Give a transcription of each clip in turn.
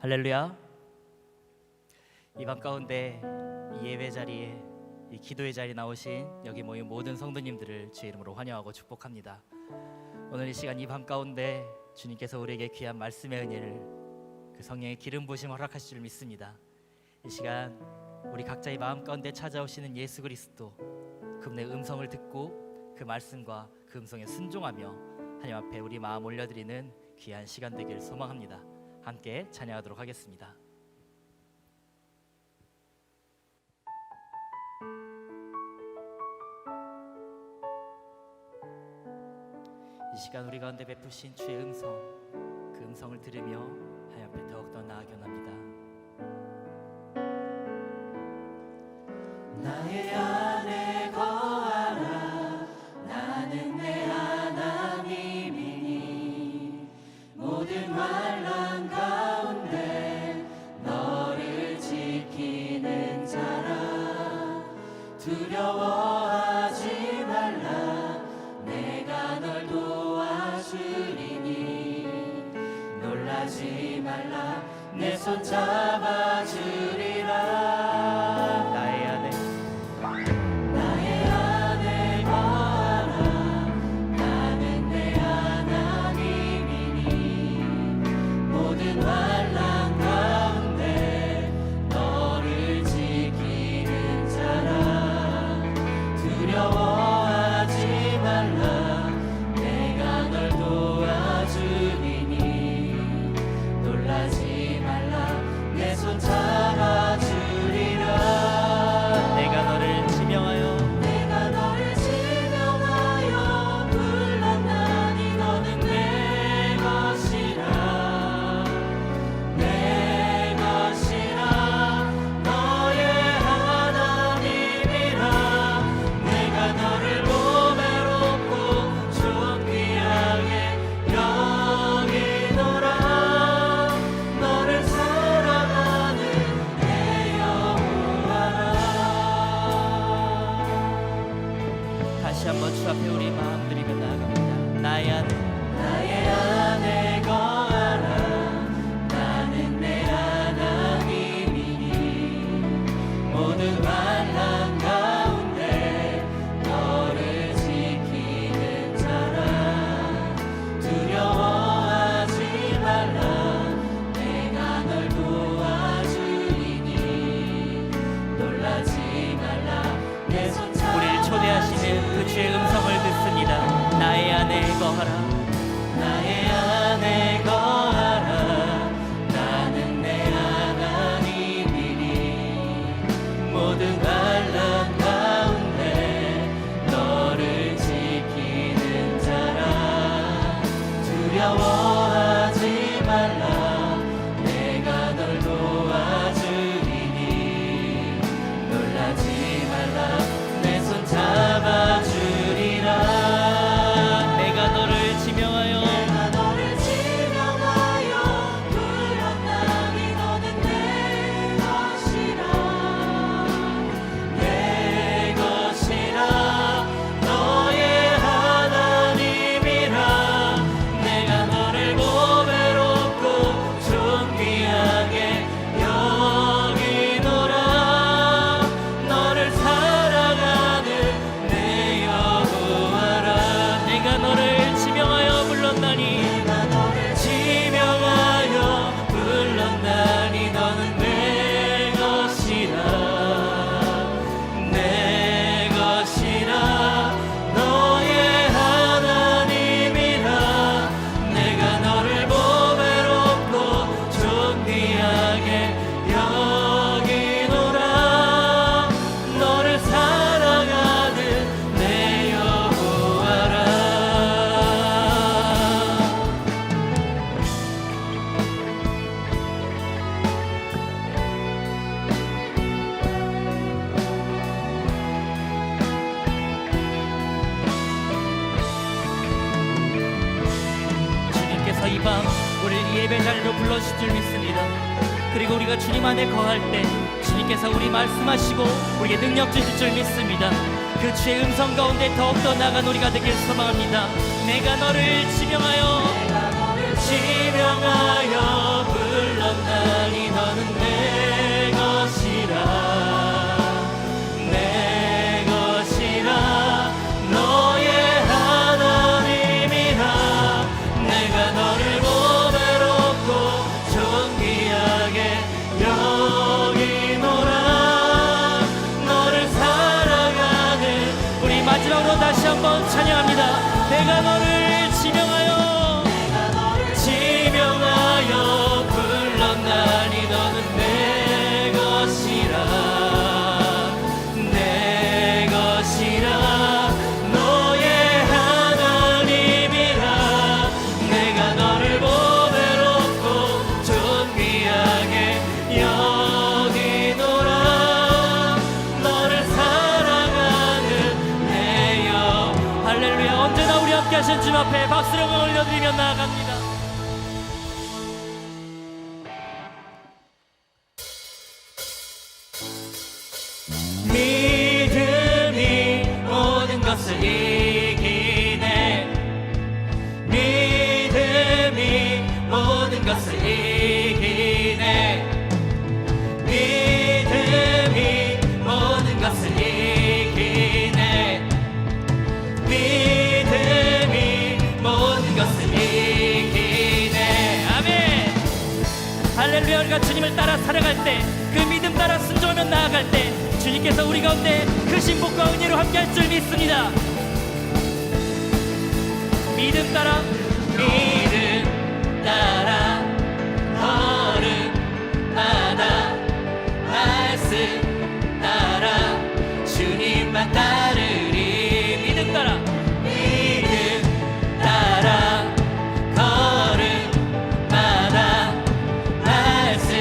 할렐루야. 이 밤 가운데 이 예배 자리에, 이 기도의 자리에 나오신 여기 모인 모든 성도님들을 주의 이름으로 환영하고 축복합니다. 오늘 이 시간 이 밤 가운데 주님께서 우리에게 귀한 말씀의 은혜를, 그 성령의 기름 부으심 허락하실 줄 믿습니다. 이 시간 우리 각자의 마음 가운데 찾아오시는 예수 그리스도, 그분의 음성을 듣고 그 말씀과 그 음성에 순종하며 하나님 앞에 우리 마음 올려드리는 귀한 시간 되기를 소망합니다. 함께 찬양하도록 하겠습니다. 이 시간 우리 가운데 베푸신 주의 음성, 그 음성을 들으며 하나님 앞에 더욱더 나아가 합니다. 나의 안에 거하라. 나는 내 하나님이니 모든 환난 가운데 너를 지키는 자라. 두려워하지 말라. 내가 널 도와주리니 놀라지 말라. 내 손 잡아주리라. 다시 한번 주 앞에 우리 마음 드리며 나아갑니다. 나의 안에 거하라. 나는 내 하나님이니 모든 환난 가운데 너를 지키는 자라. 두려워하지 말라. 내가 널 도와주리니 놀라지 말라. 내 손 우리를 초대하시는 그 주의 음성을 듣습니다. 나의 안에 거하라. 나의 안에 거하라. 나는 내 하나님이니 모든 환난 가운데 너를 지키는 자라. 두려워하지 말라. 내가 널 도와주리니 놀라지 말라. 내 손 잡아주리라. 내가 너를 지명하여 불렀나니 너는 내 것이라. 내 것이라. 너의 하나님이라. 내가 너를 보배롭고 존귀하게 여기노라. 너를 사랑하는 내 여호와라. 내가 너를 지명하여 불렀나니 너는 내 것이라. 내 것이라. 너의 하나님이라. 내가 너를 보배롭고 존귀하게 여기노라. 너를 사랑하는 내 여호와라. 주님께서 이 밤 우리를 예배 자리로 불러주실 줄 믿습니다. 그리고 우리가 주님 안에 거할 때 주님께서 우리 말씀하시고 우리에게 능력 주실 줄 믿습니다. 그 주의 음성 가운데 더욱더 나아간 우리가 되길 소망합니다. 내가 너를 지명하여 불렀나 박수로 올려드리며 나아갑니다. 믿음이 모든 것을 이기네. 믿음이 모든 것을 이기네. 믿음이 모든 것을 이기네. 믿음이 모든 것을 이기네. 아멘. 할렐루야. 우리가 주님을 따라 살아갈 때, 그 믿음 따라 순종하며 나아갈 때 주님께서 우리 가운데 그 신복과 은혜로 함께할 줄 믿습니다. 믿음 따라, 믿음 따라 걸음마다 말씀 따라 주님만 따르리. 믿음 따라, 믿음 따라 걸음마다 말씀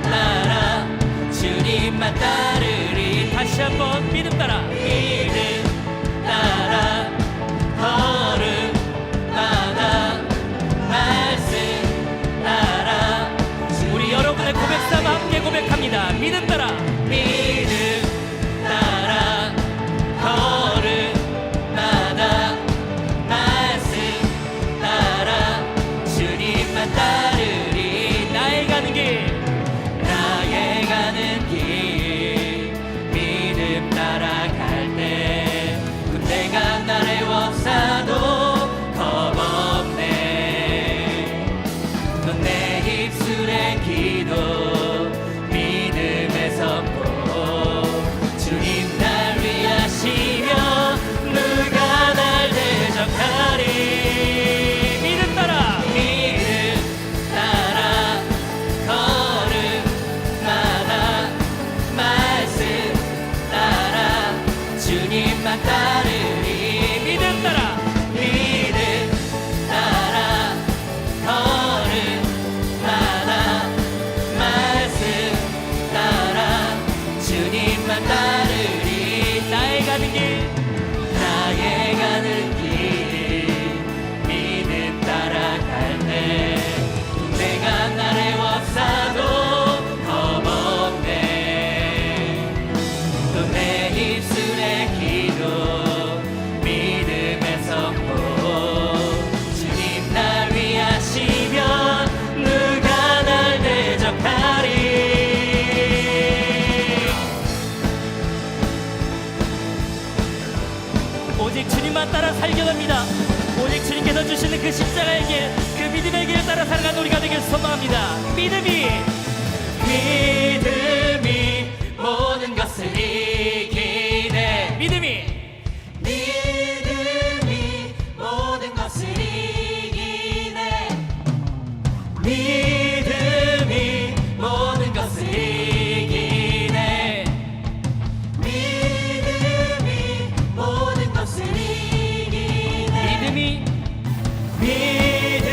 따라 주님만 따르리. 다시 한번 믿음 따라, 믿음 따라 걸음마다 말씀 따라. 우리 여러분의 고백삼아 함께 고백합니다. 믿음 따라, 믿음 따라 걸음마다 말씀 따라 주님만 따르리. 나의 가는 길, 나의 가는 길 믿음 따라갈 때 군대가 나를 워싸도 겁없네. 넌 내 입술의 기도 믿음의 선포. 주님 날 위하시며 누가 날 대적하리. 믿음 따라, 믿음 따라 걸음마다 말씀 따라 주님만 따르리. 믿음 따라, 믿음 따라 걸음마다 말씀 따라 주님만 따르리. 나의 가는 길, 나의 가는 길 믿음 따라갈 때 내가 나를 워싸도 겁없네. 또 내 입술의 기도 믿음의 선포. 주님 날 위하시면 누가 날 대적하리. 오직 주님만 따라 살겨갑니다. 오직 주님께서 주시는 그 십자가의 길, 그 믿음의 길을 따라 살아가는 우리가 되길 소망합니다. 믿음이 모든 것을 이기네. 믿음이 모든 것을 이기네. 믿음이 모든 것을 이기네. 믿음이 모든 것을 이기네.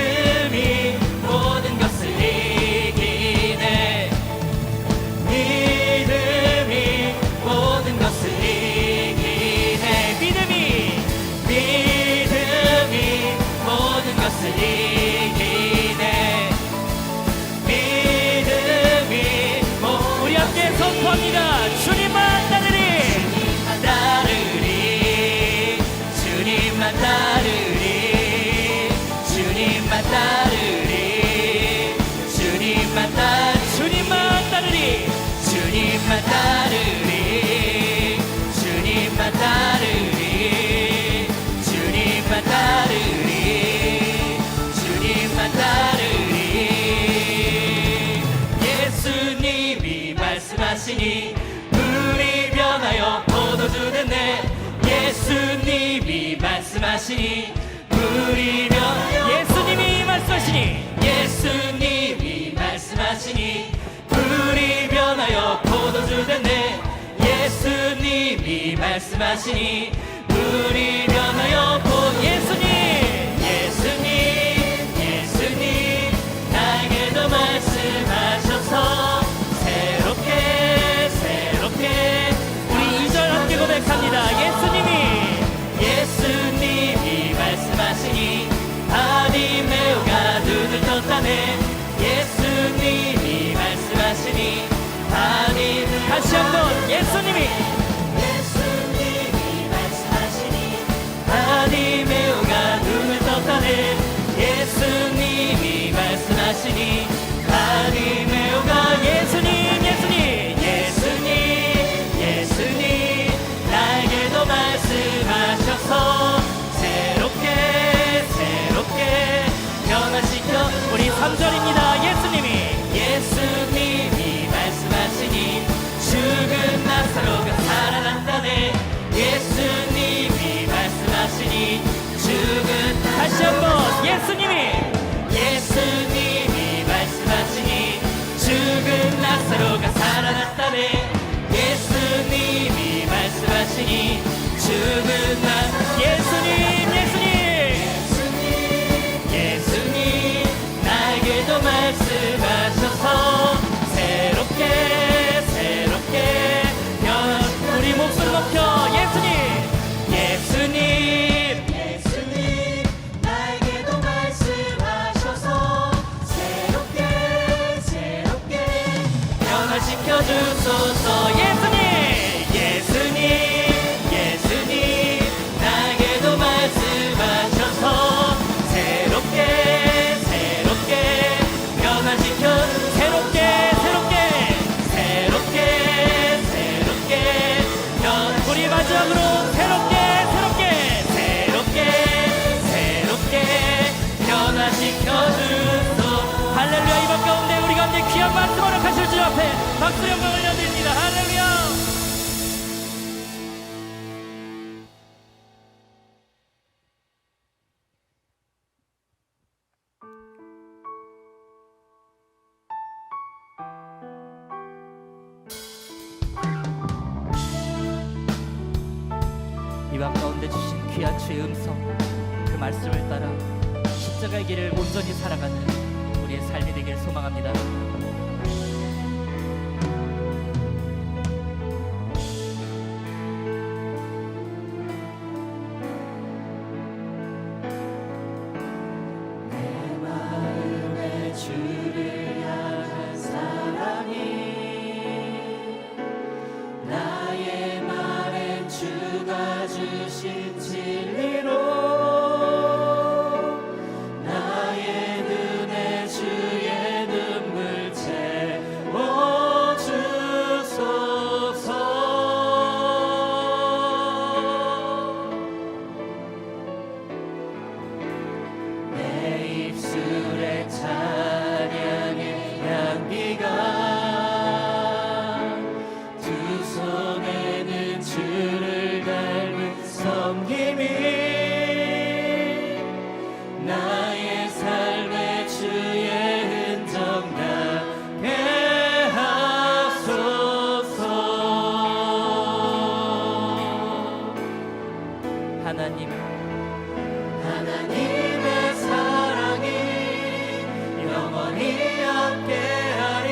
믿음이 모든 것을 이기네. 믿음이 모든 것을 이기네. 믿음이 모든 것을 이기네. 믿음이 우리 함께 선포합니다. 주님만 따르리. 주님만 따르리. 주님만 따르리. 주님만 따르리. 주님만 따르리. 주님만 따르리. 주님만 따르리. 주님만 따르리. 주님만 따르리. 예수님이 말씀하시니 물이 변하여 포도주 됐네. 예수님이 말씀하시니 물이 변하여. 예수님이 말씀하시니, 예수님이 말씀하시니 물이 변하여 포도주 됐네. 예수님이 말씀하시니 물이 변하여 예수님 나에게도 말씀하셔서 새롭게 우리 2절 함께 고백합니다. 예수님이 말씀하시니 박수 영광 올려드립니다. 할렐루야. 이 밤 가운데 주신 귀한 주의 음성, 그 말씀을 따라 십자가의 길을 온전히 살아가는 우리의 삶이 되길 소망합니다. 내 마음에 주를 향한 사랑이 나의 말엔 주가 주신 진리로 나의 눈에 주의 눈물 채워주소서. 내 입술에 찬양의 향기가 두 손에는 주를 닮은 섬김이 나의 삶에 주의 흔적 나게 하소서. 하나님의 사랑이 영원히 함께하리.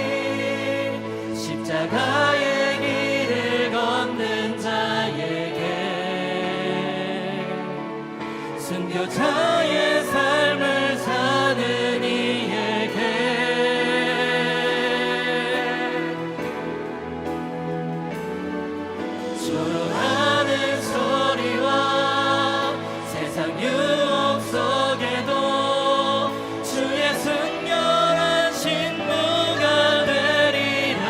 십자가의 길을 걷는 자에게 순교자의 삶을 사는 이에게 조롱하는 소리와 세상 유혹 속에도 주의 승렬한 신부가 되리라.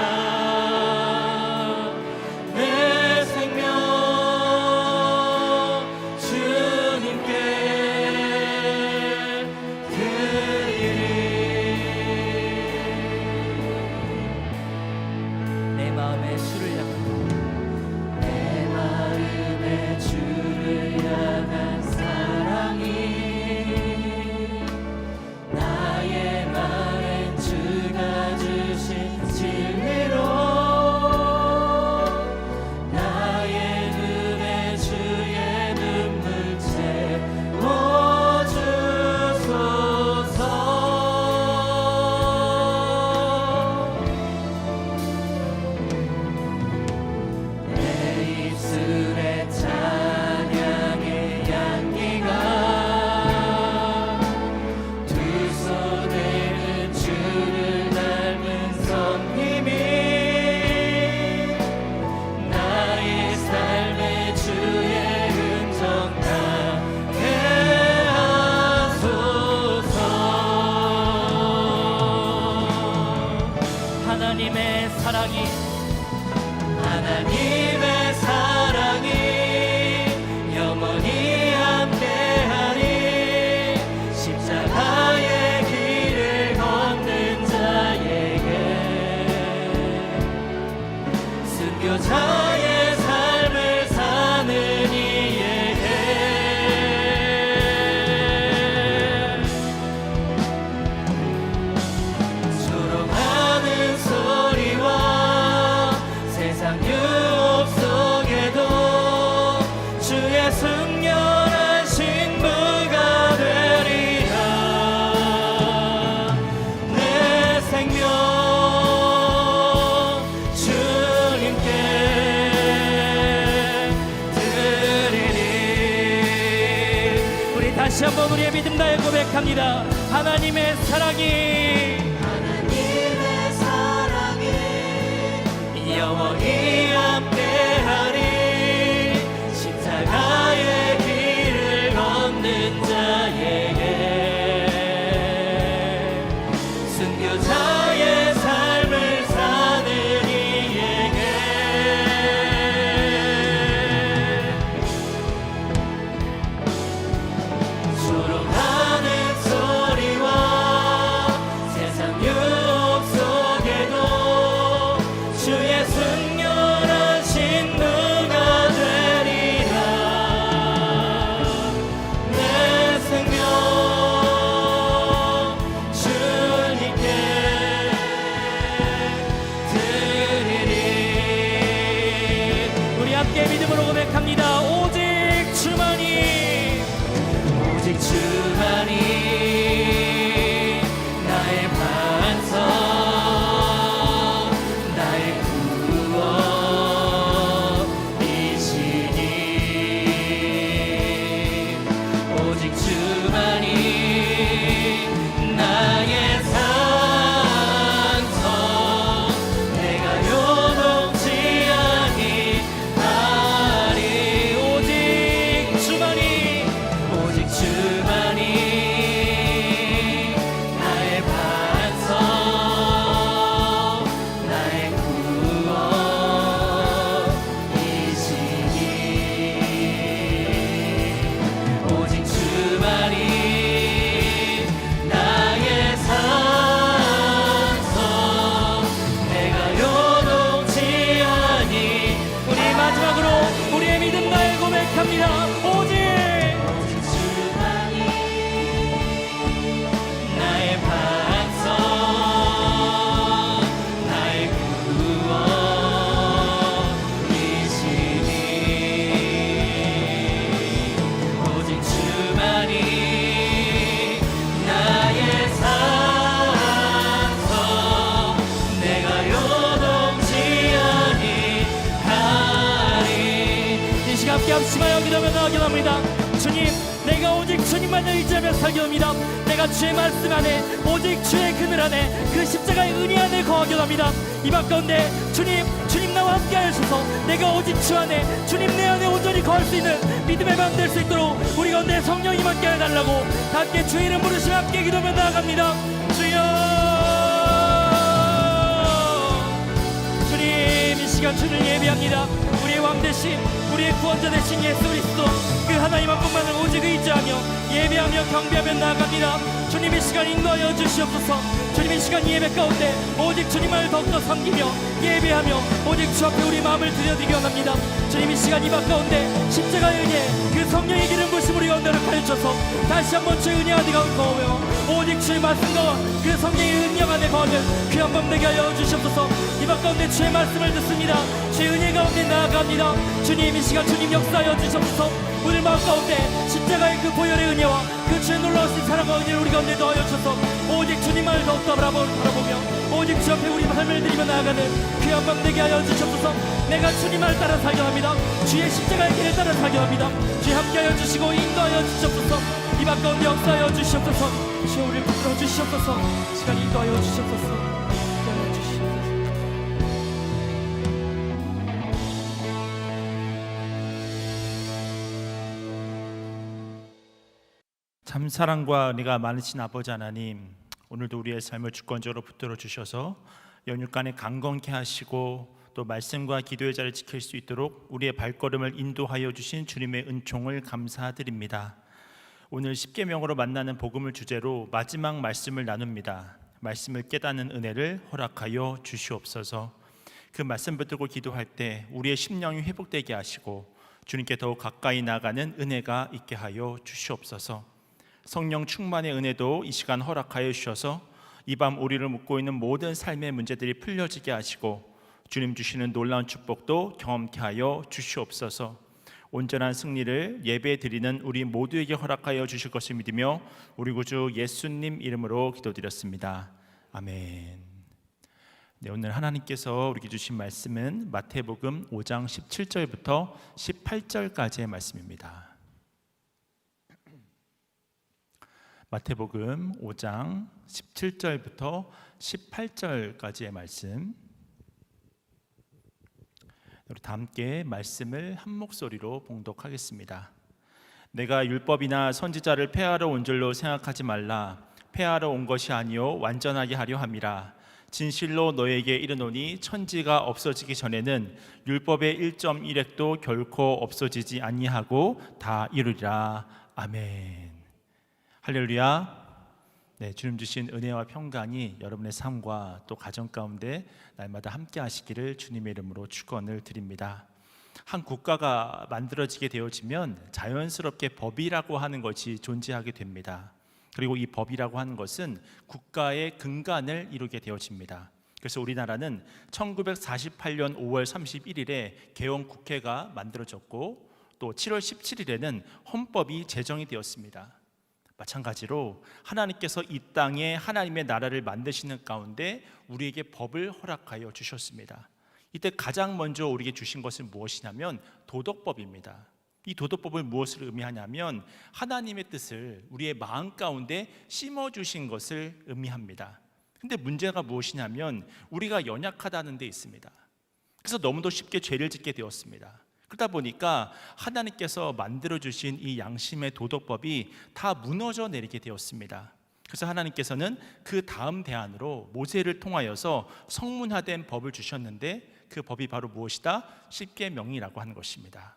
내 생명 주님께 드리리. 내 마음에 주를 향한 사랑이 나의 말엔 주가 주신 진리로 나의 눈에 주의 눈물 채워주소서. 내 입술에 찬양의 향기가 두 손에는 주를 닮은 섬김이 나의 삶에 주의 흔적 나게 하소서. 하나님의 사랑이 영원히 함께하리. 십자가의 길을 걷는 자에게 순교자의 삶을 사는 이에게 조롱하는 소리와 세상 유혹 속에도 주의 승렬한 신부가 되리라. 내 생명 주님께 드리리. 우리 다시 한번 우리의 믿음 다해 고백합니다. 하나님의 사랑이 영원히 함께하리. 십자가의 길을 걷는 자에게 순교자의 삶을 사는 이에게 조롱하는 소리와 세상 유혹 속에도 주 낙심하여 기도하며 나아가게 합니다. 주님, 내가 오직 주님만 의지하며 살게 합니다. 내가 주의 말씀 안에, 오직 주의 그늘 안에, 그 십자가의 은혜 안에 거하게 합니다. 이 밤 가운데 주님 나와 함께 하셔서 내가 오직 주 안에, 주님 내 안에 온전히 거할 수 있는 믿음의 밤 될 수 있도록 우리 가운데 성령이 함께 해달라고 다 함께 주의 이름 부르시며 함께 기도하며 나아갑니다. 주여, 주님, 이 시간 주를 예배합니다. 우리의 왕 대신, 우리의 구원자 대신 예수 그리스도, 그 하나님 한 분만을 오직 의지하며 예배하며 경배하며 나아갑니다. 주님, 이 시간 인도하여 주시옵소서. 주님, 이 시간 예배 가운데 오직 주님을 더욱더 섬기며 예배하며 오직 주 앞에 우리 마음을 드려드리기 원합니다. 주님, 이 시간 이 밤 가운데 십자가의 은혜, 그 성령의 기름 부으심 우리 가운데를 가르쳐서 다시 한번 주의 은혜 안에 거하며 오직 주의 말씀과 그 성령의 은영 안에 거하는 그 한 밤 되게 하여 주시옵소서. 이 밤 가운데 주의 말씀을 듣습니다. 주의 은혜 가운데 나아갑니다. 주님, 이 시간 주님 역사하여 주시옵소서. 우리 마음 가운데 십자가의 그 보혈의 은혜와 그 주의 놀라우신 사랑과 은혜를 우리 가운데 더하여 주셔서 오직 주님만을 더욱더 바라보며 오직 주 앞에 우리 삶을 드리며 나아가는 그 한 밤 되게 하여 주시옵소서. 내가 주님을 따라 살게 합니다. 주의 십자가의 길을 따라 살게 합니다. 주의 함께하여 주시고 인도하여 주시옵소서. 이 밤 가운데 역사하여 주시옵소서. 주여, 우리를 붙들어 주시옵소서. 시간 인도하여 주시옵소서. 인도하여 주시옵소서. 참 사랑과 은혜가 많으신 아버지 하나님, 오늘도 우리의 삶을 주권적으로 붙들어 주셔서 연육간에 강건케 하시고 또 말씀과 기도의 자리를 지킬 수 있도록 우리의 발걸음을 인도하여 주신 주님의 은총을 감사드립니다. 오늘 십계명으로 만나는 복음을 주제로 마지막 말씀을 나눕니다. 말씀을 깨닫는 은혜를 허락하여 주시옵소서. 그 말씀 붙들고 기도할 때 우리의 심령이 회복되게 하시고 주님께 더욱 가까이 나가는 은혜가 있게 하여 주시옵소서. 성령 충만의 은혜도 이 시간 허락하여 주셔서 이 밤 우리를 묶고 있는 모든 삶의 문제들이 풀려지게 하시고 주님 주시는 놀라운 축복도 경험케 하여 주시옵소서. 온전한 승리를 예배 드리는 우리 모두에게 허락하여 주실 것을 믿으며 우리 구주 예수님 이름으로 기도드렸습니다. 아멘. 네, 오늘 하나님께서 우리에게 주신 말씀은 마태복음 5장 17절부터 18절까지의 말씀입니다. 마태복음 5장 17절부터 18절까지의 말씀, 우리 다 함께 말씀을 한 목소리로 봉독하겠습니다. 내가 율법이나 선지자를 폐하러 온 줄로 생각하지 말라. 폐하러 온 것이 아니요 완전하게 하려 함이라. 진실로 너에게 이르노니 천지가 없어지기 전에는 율법의 1.1획도 결코 없어지지 아니하고 다 이루리라. 아멘. 할렐루야. 네, 주님 주신 은혜와 평강이 여러분의 삶과 또 가정 가운데 날마다 함께 하시기를 주님의 이름으로 축원을 드립니다. 한 국가가 만들어지게 되어지면 자연스럽게 법이라고 하는 것이 존재하게 됩니다. 그리고 이 법이라고 하는 것은 국가의 근간을 이루게 되어집니다. 그래서 우리나라는 1948년 5월 31일에 개헌국회가 만들어졌고 또 7월 17일에는 헌법이 제정이 되었습니다. 마찬가지로 하나님께서 이 땅에 하나님의 나라를 만드시는 가운데 우리에게 법을 허락하여 주셨습니다. 이때 가장 먼저 우리에게 주신 것은 무엇이냐면 도덕법입니다. 이 도덕법은 무엇을 의미하냐면 하나님의 뜻을 우리의 마음 가운데 심어주신 것을 의미합니다. 근데 문제가 무엇이냐면 우리가 연약하다는 데 있습니다. 그래서 너무도 쉽게 죄를 짓게 되었습니다. 그러다 보니까 하나님께서 만들어주신 이 양심의 도덕법이 다 무너져 내리게 되었습니다. 그래서 하나님께서는 그 다음 대안으로 모세를 통하여서 성문화된 법을 주셨는데 그 법이 바로 무엇이다? 십계명이라고 하는 것입니다.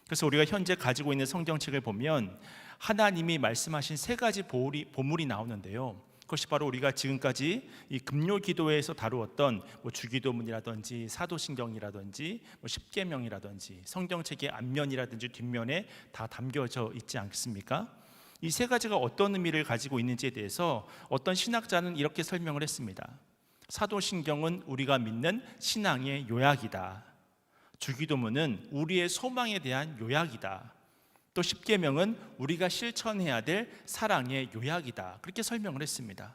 그래서 우리가 현재 가지고 있는 성경책을 보면 하나님이 말씀하신 세 가지 보물이 나오는데요. 그것이 바로 우리가 지금까지 이 금요 기도회에서 다루었던 주기도문이라든지 사도신경이라든지 십계명이라든지 성경책의 앞면이라든지 뒷면에 다 담겨져 있지 않습니까? 이 세 가지가 어떤 의미를 가지고 있는지에 대해서 어떤 신학자는 이렇게 설명을 했습니다. 사도신경은 우리가 믿는 신앙의 요약이다. 주기도문은 우리의 소망에 대한 요약이다. 또 십계명은 우리가 실천해야 될 사랑의 요약이다. 그렇게 설명을 했습니다.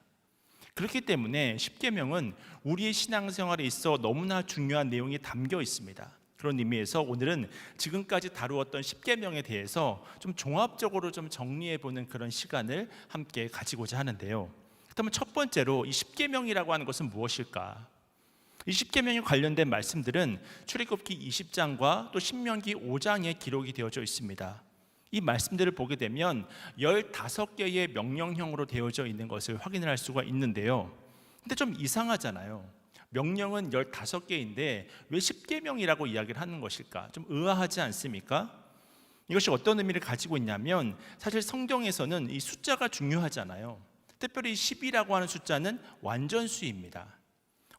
그렇기 때문에 십계명은 우리의 신앙생활에 있어 너무나 중요한 내용이 담겨 있습니다. 그런 의미에서 오늘은 지금까지 다루었던 십계명에 대해서 좀 종합적으로 좀 정리해보는 그런 시간을 함께 가지고자 하는데요. 그렇다면 첫 번째로 이 십계명이라고 하는 것은 무엇일까? 이 십계명에 관련된 말씀들은 출애굽기 20장과 또 신명기 5장에 기록이 되어져 있습니다. 이 말씀들을 보게 되면 15개의 명령형으로 되어져 있는 것을 확인할 수가 있는데요. 근데 좀 이상하잖아요. 명령은 15개인데 왜 십계명이라고 이야기를 하는 것일까? 좀 의아하지 않습니까? 이것이 어떤 의미를 가지고 있냐면 사실 성경에서는 이 숫자가 중요하잖아요. 특별히 10이라고 하는 숫자는 완전수입니다.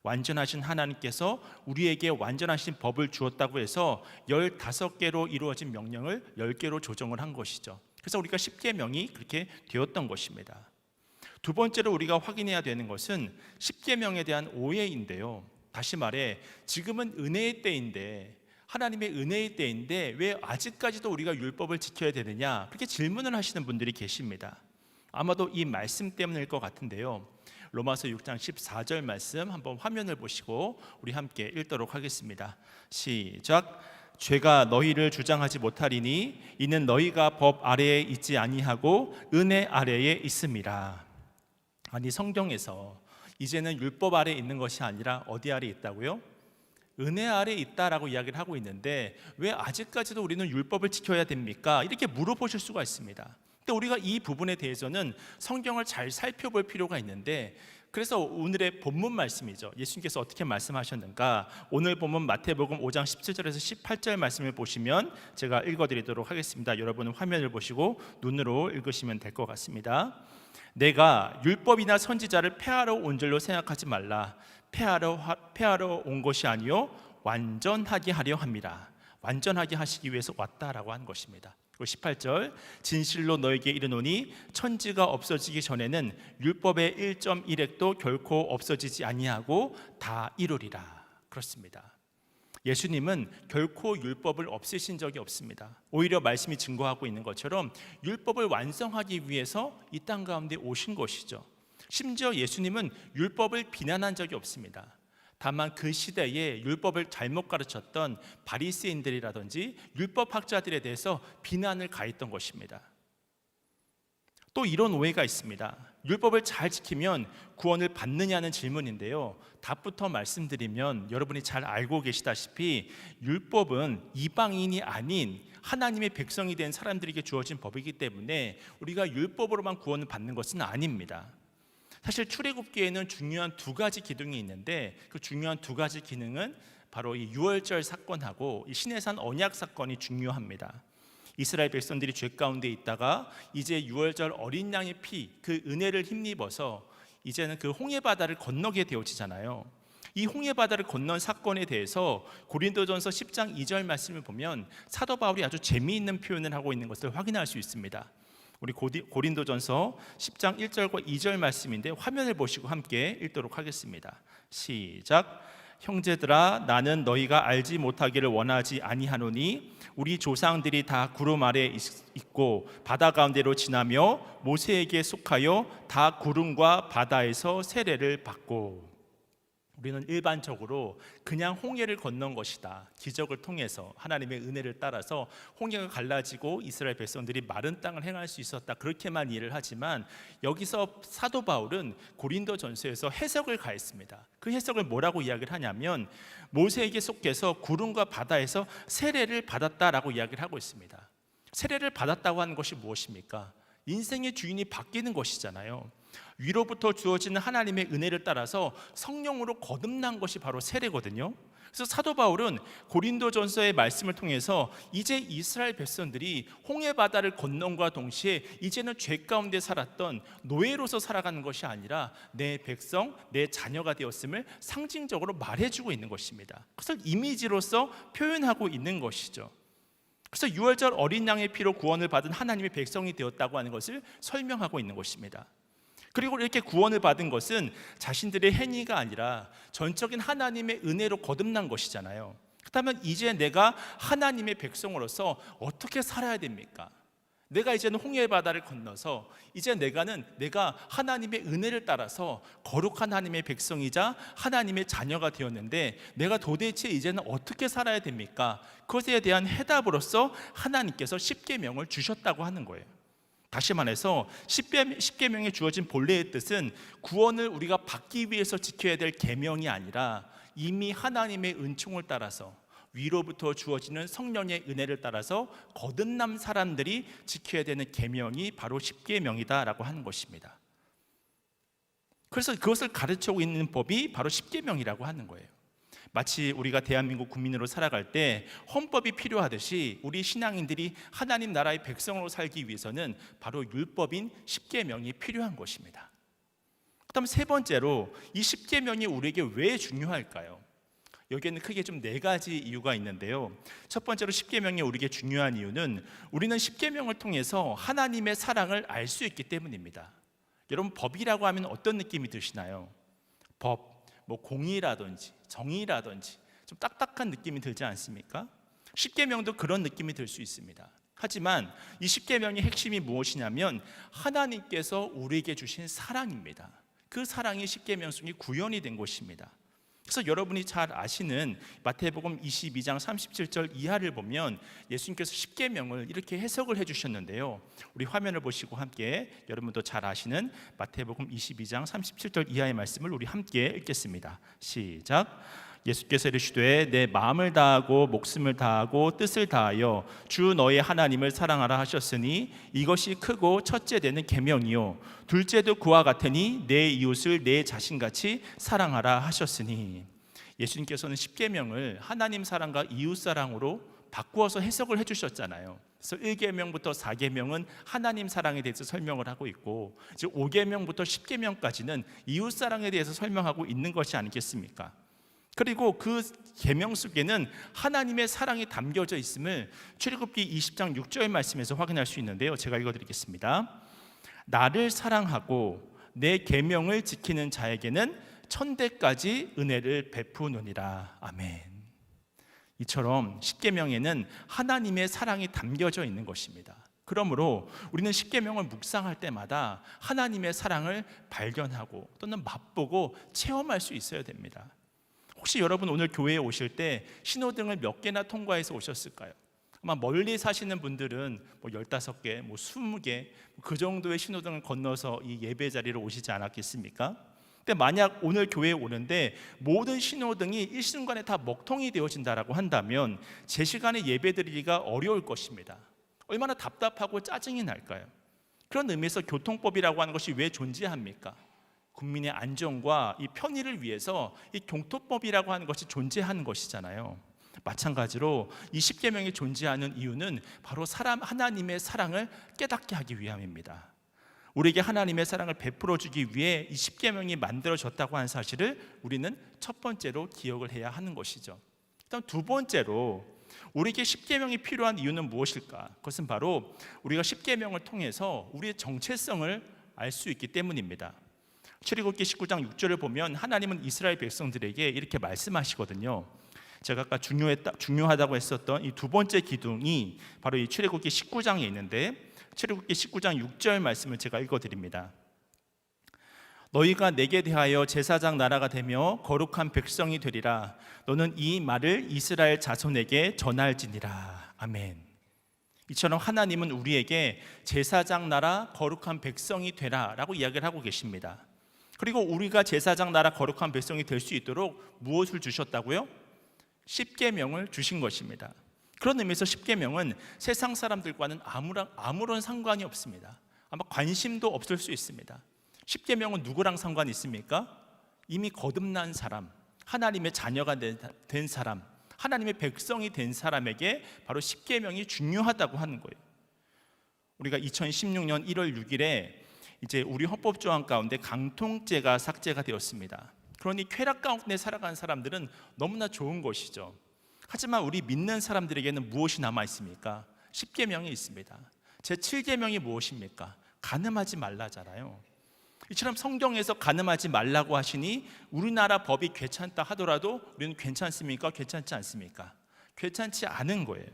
완전하신 하나님께서 우리에게 완전하신 법을 주었다고 해서 15개로 이루어진 명령을 10개로 조정을 한 것이죠. 그래서 우리가 십계명이 그렇게 되었던 것입니다. 두 번째로 우리가 확인해야 되는 것은 십계명에 대한 오해인데요. 다시 말해 지금은 은혜의 때인데, 하나님의 은혜의 때인데 왜 아직까지도 우리가 율법을 지켜야 되느냐, 그렇게 질문을 하시는 분들이 계십니다. 아마도 이 말씀 때문일 것 같은데요. 로마서 6장 14절 말씀 한번 화면을 보시고 우리 함께 읽도록 하겠습니다. 시작. 죄가 너희를 주장하지 못하리니 이는 너희가 법 아래에 있지 아니하고 은혜 아래에 있음이라. 아니, 성경에서 이제는 율법 아래에 있는 것이 아니라 어디 아래에 있다고요? 은혜 아래에 있다라고 이야기를 하고 있는데 왜 아직까지도 우리는 율법을 지켜야 됩니까? 이렇게 물어보실 수가 있습니다. 근데 우리가 이 부분에 대해서는 성경을 잘 살펴볼 필요가 있는데, 그래서 오늘의 본문 말씀이죠. 예수님께서 어떻게 말씀하셨는가? 오늘 본문 마태복음 5장 17절에서 18절 말씀을 보시면 제가 읽어드리도록 하겠습니다. 여러분은 화면을 보시고 눈으로 읽으시면 될 것 같습니다. 내가 율법이나 선지자를 폐하러 온 줄로 생각하지 말라. 폐하러 온 것이 아니요 완전하게 하려 함이라. 완전하게 하시기 위해서 왔다라고 한 것입니다. 18절, 진실로 너에게 이르노니 천지가 없어지기 전에는 율법의 1.1획도 결코 없어지지 아니하고 다 이루리라. 그렇습니다. 예수님은 결코 율법을 없애신 적이 없습니다. 오히려 말씀이 증거하고 있는 것처럼 율법을 완성하기 위해서 이 땅 가운데 오신 것이죠. 심지어 예수님은 율법을 비난한 적이 없습니다. 다만 그 시대에 율법을 잘못 가르쳤던 바리새인들이라든지 율법학자들에 대해서 비난을 가했던 것입니다. 또 이런 오해가 있습니다. 율법을 잘 지키면 구원을 받느냐는 질문인데요. 답부터 말씀드리면 여러분이 잘 알고 계시다시피 율법은 이방인이 아닌 하나님의 백성이 된 사람들에게 주어진 법이기 때문에 우리가 율법으로만 구원을 받는 것은 아닙니다. 사실 출애굽기에는 중요한 두 가지 기능이 있는데 그 중요한 두 가지 기능은 바로 이 유월절 사건하고 이 시내산 언약 사건이 중요합니다. 이스라엘 백성들이 죄 가운데 있다가 이제 유월절 어린 양의 피, 그 은혜를 힘입어서 이제는 그 홍해 바다를 건너게 되어지잖아요. 이 홍해 바다를 건넌 사건에 대해서 고린도전서 10장 2절 말씀을 보면 사도 바울이 아주 재미있는 표현을 하고 있는 것을 확인할 수 있습니다. 우리 고린도전서 10장 1절과 2절 말씀인데 화면을 보시고 함께 읽도록 하겠습니다. 시작. 형제들아, 나는 너희가 알지 못하기를 원하지 아니하노니 우리 조상들이 다 구름 아래 있고 바다 가운데로 지나며 모세에게 속하여 다 구름과 바다에서 세례를 받고. 우리는 일반적으로 그냥 홍해를 건넌 것이다, 기적을 통해서 하나님의 은혜를 따라서 홍해가 갈라지고 이스라엘 백성들이 마른 땅을 행할 수 있었다, 그렇게만 이해를 하지만 여기서 사도 바울은 고린도전서에서 해석을 가했습니다. 그 해석을 뭐라고 이야기를 하냐면 모세에게 속해서 구름과 바다에서 세례를 받았다라고 이야기를 하고 있습니다. 세례를 받았다고 하는 것이 무엇입니까? 인생의 주인이 바뀌는 것이잖아요. 위로부터 주어지는 하나님의 은혜를 따라서 성령으로 거듭난 것이 바로 세례거든요. 그래서 사도 바울은 고린도전서의 말씀을 통해서 이제 이스라엘 백성들이 홍해 바다를 건넌과 동시에 이제는 죄 가운데 살았던 노예로서 살아가는 것이 아니라 내 백성, 내 자녀가 되었음을 상징적으로 말해주고 있는 것입니다. 그래서 이미지로서 표현하고 있는 것이죠. 그래서 유월절 어린 양의 피로 구원을 받은 하나님의 백성이 되었다고 하는 것을 설명하고 있는 것입니다. 그리고 이렇게 구원을 받은 것은 자신들의 행위가 아니라 전적인 하나님의 은혜로 거듭난 것이잖아요. 그렇다면 이제 내가 하나님의 백성으로서 어떻게 살아야 됩니까? 내가 이제는 홍해 바다를 건너서 이제 내가 하나님의 은혜를 따라서 거룩한 하나님의 백성이자 하나님의 자녀가 되었는데 내가 도대체 이제는 어떻게 살아야 됩니까? 그것에 대한 해답으로서 하나님께서 십계명을 주셨다고 하는 거예요. 다시 말해서 십계명에 주어진 본래의 뜻은 구원을 우리가 받기 위해서 지켜야 될 계명이 아니라 이미 하나님의 은총을 따라서 위로부터 주어지는 성령의 은혜를 따라서 거듭난 사람들이 지켜야 되는 계명이 바로 십계명이다라고 하는 것입니다. 그래서 그것을 가르치고 있는 법이 바로 십계명이라고 하는 거예요. 마치 우리가 대한민국 국민으로 살아갈 때 헌법이 필요하듯이 우리 신앙인들이 하나님 나라의 백성으로 살기 위해서는 바로 율법인 십계명이 필요한 것입니다. 그다음 세 번째로 이 십계명이 우리에게 왜 중요할까요? 여기에는 크게 좀 네 가지 이유가 있는데요. 첫 번째로 십계명이 우리에게 중요한 이유는 우리는 십계명을 통해서 하나님의 사랑을 알 수 있기 때문입니다. 여러분, 법이라고 하면 어떤 느낌이 드시나요? 법, 공의라든지 정의라든지 좀 딱딱한 느낌이 들지 않습니까? 십계명도 그런 느낌이 들 수 있습니다. 하지만 이 십계명의 핵심이 무엇이냐면 하나님께서 우리에게 주신 사랑입니다. 그 사랑이 십계명 속에 구현이 된 것입니다. 그래서 여러분이 잘 아시는 마태복음 22장 37절 이하를 보면 예수님께서 십계명을 이렇게 해석을 해주셨는데요. 우리 화면을 보시고 함께 여러분도 잘 아시는 마태복음 22장 37절 이하의 말씀을 우리 함께 읽겠습니다. 시작. 예수께서 이르시되 내 마음을 다하고 목숨을 다하고 뜻을 다하여 주 너의 하나님을 사랑하라 하셨으니 이것이 크고 첫째 되는 계명이요 둘째도 그와 같으니 내 이웃을 내 자신같이 사랑하라 하셨으니. 예수님께서는 십계명을 하나님 사랑과 이웃 사랑으로 바꾸어서 해석을 해주셨잖아요. 그래서 1계명부터 4계명은 하나님 사랑에 대해서 설명을 하고 있고 이제 5계명부터 10계명까지는 이웃 사랑에 대해서 설명하고 있는 것이 아니겠습니까? 그리고 그 계명 속에는 하나님의 사랑이 담겨져 있음을 출애굽기 20장 6절 말씀에서 확인할 수 있는데요. 제가 읽어드리겠습니다. 나를 사랑하고 내 계명을 지키는 자에게는 천대까지 은혜를 베푸느니라. 아멘. 이처럼 십계명에는 하나님의 사랑이 담겨져 있는 것입니다. 그러므로 우리는 십계명을 묵상할 때마다 하나님의 사랑을 발견하고 또는 맛보고 체험할 수 있어야 됩니다. 혹시 여러분 오늘 교회에 오실 때 신호등을 몇 개나 통과해서 오셨을까요? 아마 멀리 사시는 분들은 15개, 20개 그 정도의 신호등을 건너서 이 예배 자리로 오시지 않았겠습니까? 근데 만약 오늘 교회에 오는데 모든 신호등이 일순간에 다 먹통이 되어진다라고 한다면 제 시간에 예배드리기가 어려울 것입니다. 얼마나 답답하고 짜증이 날까요? 그런 의미에서 교통법이라고 하는 것이 왜 존재합니까? 국민의 안전과 이 편의를 위해서 이 교통법이라고 하는 것이 존재하는 것이잖아요. 마찬가지로 이 십계명이 존재하는 이유는 바로 하나님의 사랑을 깨닫게 하기 위함입니다. 우리에게 하나님의 사랑을 베풀어 주기 위해 이 십계명이 만들어졌다고 하는 사실을 우리는 첫 번째로 기억을 해야 하는 것이죠. 그다음 두 번째로 우리에게 십계명이 필요한 이유는 무엇일까? 그것은 바로 우리가 십계명을 통해서 우리의 정체성을 알 수 있기 때문입니다. 출애굽기 19장 6절을 보면 하나님은 이스라엘 백성들에게 이렇게 말씀하시거든요. 제가 아까 중요하다고 했었던 이 두 번째 기둥이 바로 이 출애굽기 19장에 있는데 출애굽기 19장 6절 말씀을 제가 읽어드립니다. 너희가 내게 대하여 제사장 나라가 되며 거룩한 백성이 되리라. 너는 이 말을 이스라엘 자손에게 전할지니라. 아멘. 이처럼 하나님은 우리에게 제사장 나라 거룩한 백성이 되라 라고 이야기를 하고 계십니다. 그리고 우리가 제사장 나라 거룩한 백성이 될 수 있도록 무엇을 주셨다고요? 십계명을 주신 것입니다. 그런 의미에서 십계명은 세상 사람들과는 아무런 상관이 없습니다. 아마 관심도 없을 수 있습니다. 십계명은 누구랑 상관이 있습니까? 이미 거듭난 사람, 하나님의 자녀가 된 사람, 하나님의 백성이 된 사람에게 바로 십계명이 중요하다고 하는 거예요. 우리가 2016년 1월 6일에 이제 우리 헌법 조항 가운데 강통죄가 삭제가 되었습니다. 그러니 쾌락 가운데 살아가는 사람들은 너무나 좋은 것이죠. 하지만 우리 믿는 사람들에게는 무엇이 남아 있습니까? 십계명이 있습니다. 제 7계명이 무엇입니까? 간음하지 말라잖아요. 이처럼 성경에서 간음하지 말라고 하시니 우리나라 법이 괜찮다 하더라도 우리는 괜찮습니까? 괜찮지 않습니까? 괜찮지 않은 거예요.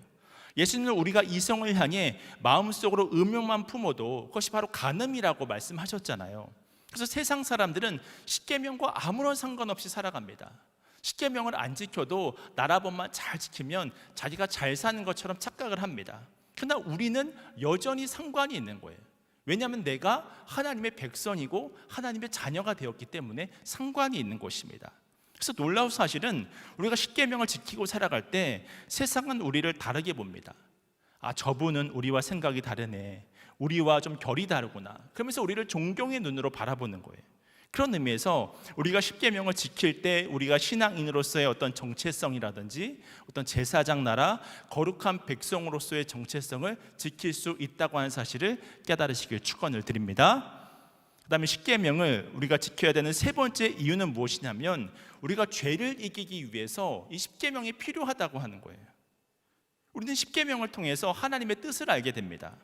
예수님은 우리가 이성을 향해 마음속으로 음욕만 품어도 그것이 바로 간음이라고 말씀하셨잖아요. 그래서 세상 사람들은 십계명과 아무런 상관없이 살아갑니다. 십계명을 안 지켜도 나라법만 잘 지키면 자기가 잘 사는 것처럼 착각을 합니다. 그러나 우리는 여전히 상관이 있는 거예요. 왜냐하면 내가 하나님의 백성이고 하나님의 자녀가 되었기 때문에 상관이 있는 것입니다. 그래서 놀라운 사실은 우리가 십계명을 지키고 살아갈 때 세상은 우리를 다르게 봅니다. 아, 저분은 우리와 생각이 다르네, 우리와 좀 결이 다르구나, 그러면서 우리를 존경의 눈으로 바라보는 거예요. 그런 의미에서 우리가 십계명을 지킬 때 우리가 신앙인으로서의 어떤 정체성이라든지 어떤 제사장 나라 거룩한 백성으로서의 정체성을 지킬 수 있다고 하는 사실을 깨달으시길 축원을 드립니다. 그 다음에 십계명을 우리가 지켜야 되는 세 번째 이유는 무엇이냐면 우리가 죄를 이기기 위해서 이 십계명이 필요하다고 하는 거예요. 우리는 십계명을 통해서 하나님의 뜻을 알게 됩니다.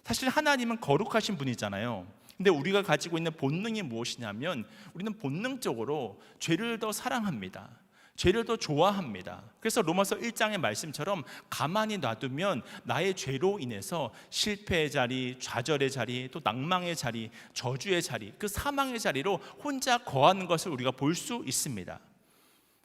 사실 하나님은 거룩하신 분이잖아요. 근데 우리가 가지고 있는 본능이 무엇이냐면 우리는 본능적으로 죄를 더 사랑합니다. 죄를 더 좋아합니다. 그래서 로마서 1장의 말씀처럼 가만히 놔두면 나의 죄로 인해서 실패의 자리, 좌절의 자리, 또 낭망의 자리, 저주의 자리, 그 사망의 자리로 혼자 거하는 것을 우리가 볼 수 있습니다.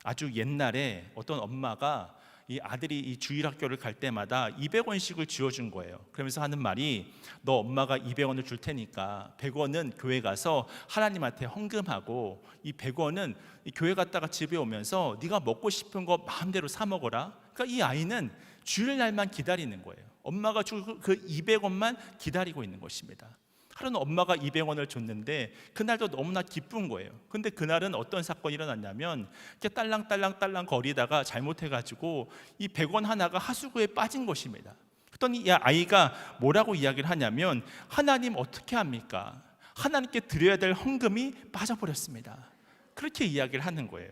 아주 옛날에 어떤 엄마가 이 아들이 이 주일학교를 갈 때마다 200원씩을 쥐어준 거예요. 그러면서 하는 말이, 너 엄마가 200원을 줄 테니까 100원은 교회 가서 하나님한테 헌금하고 이 100원은 교회 갔다가 집에 오면서 네가 먹고 싶은 거 마음대로 사 먹어라. 그러니까 이 아이는 주일날만 기다리는 거예요. 엄마가 줄 그 200원만 기다리고 있는 것입니다. 하루는 엄마가 200원을 줬는데 그날도 너무나 기쁜 거예요. 근데 그날은 어떤 사건이 일어났냐면 이렇게 딸랑딸랑 거리다가 잘못해가지고 이 100원 하나가 하수구에 빠진 것입니다. 그랬더니 이 아이가 뭐라고 이야기를 하냐면, 하나님 어떻게 합니까? 하나님께 드려야 될 헌금이 빠져버렸습니다. 그렇게 이야기를 하는 거예요.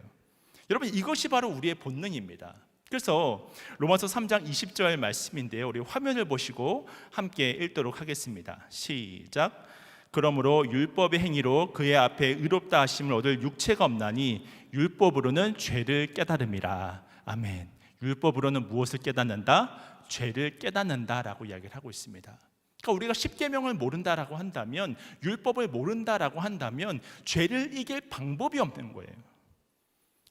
여러분, 이것이 바로 우리의 본능입니다. 그래서 로마서 3장 20절 말씀인데요, 우리 화면을 보시고 함께 읽도록 하겠습니다. 시작. 그러므로 율법의 행위로 그의 앞에 의롭다 하심을 얻을 육체가 없나니 율법으로는 죄를 깨달음이라. 아멘. 율법으로는 무엇을 깨닫는다? 죄를 깨닫는다라고 이야기를 하고 있습니다. 그러니까 우리가 십계명을 모른다라고 한다면, 율법을 모른다라고 한다면 죄를 이길 방법이 없는 거예요.